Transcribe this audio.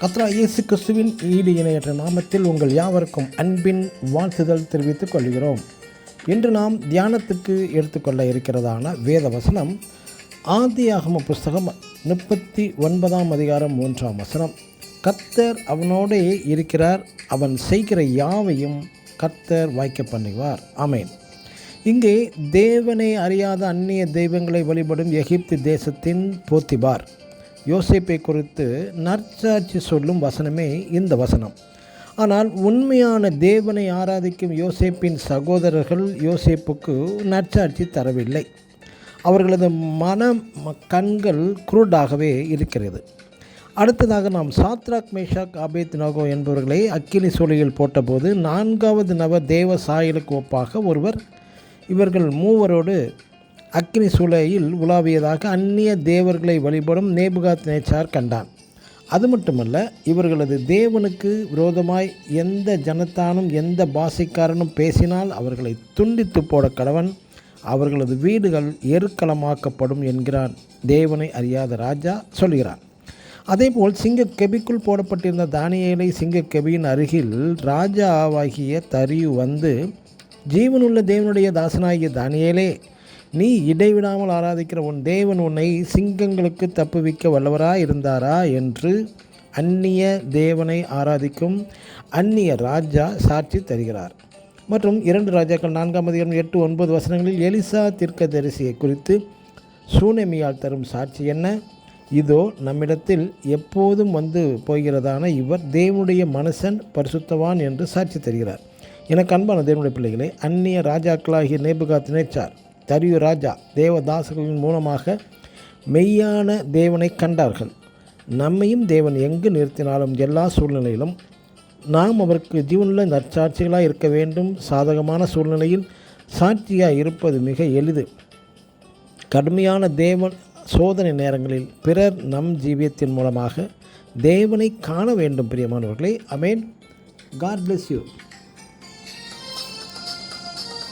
கர்த்தராகிய இயேசு கிறிஸ்துவின் ஈடு இணையற்ற நாமத்தில் உங்கள் யாவருக்கும் அன்பின் வாழ்த்துதல் தெரிவித்துக் கொள்கிறோம். இன்று நாம் தியானத்துக்கு எடுத்துக்கொள்ள இருக்கிறதான வேத வசனம் ஆதியாகம புஸ்தகம் 39ஆம் அதிகாரம் 3ஆம் வசனம். கர்த்தர் அவனோடே இருக்கிறார், அவன் செய்கிற யாவையும் கர்த்தர் வாய்க்க பண்ணுவார். ஆமென். இங்கே தேவனை அறியாத அந்நிய தெய்வங்களை வழிபடும் எகிப்து தேசத்தின் போத்திபார் யோசேப்பை குறித்து நற்சாட்சி சொல்லும் வசனமே இந்த வசனம். ஆனால் உண்மையான தேவனை ஆராதிக்கும் யோசேப்பின் சகோதரர்கள் யோசேப்புக்கு நற்சாட்சி தரவில்லை. அவர்களது கண்கள் குருடாகவே இருக்கிறது. அடுத்ததாக நாம் சாத்ராக் மேஷாக் ஆபேத்நேகோ என்பவர்களை அக்கினி சூளையில் போட்டபோது 4வது நபர் தேவ சாயலுக்கு ஒப்பாக ஒருவர் இவர்கள் மூவரோடு அக்கினி சூளையில் உலாவியதாக அந்நிய தேவர்களை வழிபடும் நேபுகாத்நேச்சார் கண்டான். அது மட்டுமல்ல, இவர்களது தேவனுக்கு விரோதமாய் எந்த ஜனத்தானும் எந்த பாஷைக்காரனும் பேசினால் அவர்களை துண்டித்து போட கடவன், அவர்களது வீடுகள் எருக்களமாக்கப்படும் என்கிறான் தேவனை அறியாத ராஜா சொல்கிறான். அதேபோல் சிங்கக்கெபிக்குள் போடப்பட்டிருந்த தானியேலை சிங்கக்கெபியின் அருகில் ராஜாவாகிய தரியு வந்து, ஜீவனுள்ள தேவனுடைய தாசனாகிய தானியேலே, நீ இடைவிடாமல் ஆராதிக்கிற உன் தேவன் உன்னை சிங்கங்களுக்கு தப்புவிக்க வல்லவராய் இருந்தாரா என்று அந்நிய தேவனை ஆராதிக்கும் அந்நிய ராஜா சாட்சி தருகிறார். மற்றும் 2 ராஜாக்கள் 4ஆம் அதிகாரம் 8-9 வசனங்களில் எலிசா தீர்க்கதரிசியை குறித்து சூனேமியால் தரும் சாட்சி என்ன? இதோ நம்மிடத்தில் எப்போதும் வந்து போகிறதான இவர் தேவனுடைய மனுஷன், பரிசுத்தவான் என்று சாட்சி தருகிறார். எனக்கு அன்பான தேவனுடைய பிள்ளைகளே, அந்நிய ராஜாக்களாகிய நேபுகாத்நேச்சார், தரியு ராஜா தேவதாசர்களின் மூலமாக மெய்யான தேவனை கண்டார்கள். நம்மையும் தேவன் எங்கு நிறுத்தினாலும் எல்லா சூழ்நிலையிலும் நாம் அவருக்கு ஜீவனுள்ள நற்சாட்சிகளாக இருக்க வேண்டும். சாதகமான சூழ்நிலையில் சாட்சியாக இருப்பது மிக எளிது. கடுமையான தேவன் சோதனை நேரங்களில் பிறர் நம் ஜீவியத்தின் மூலமாக தேவனை காண வேண்டும். பிரியமானவர்களே, ஆமென். God bless you.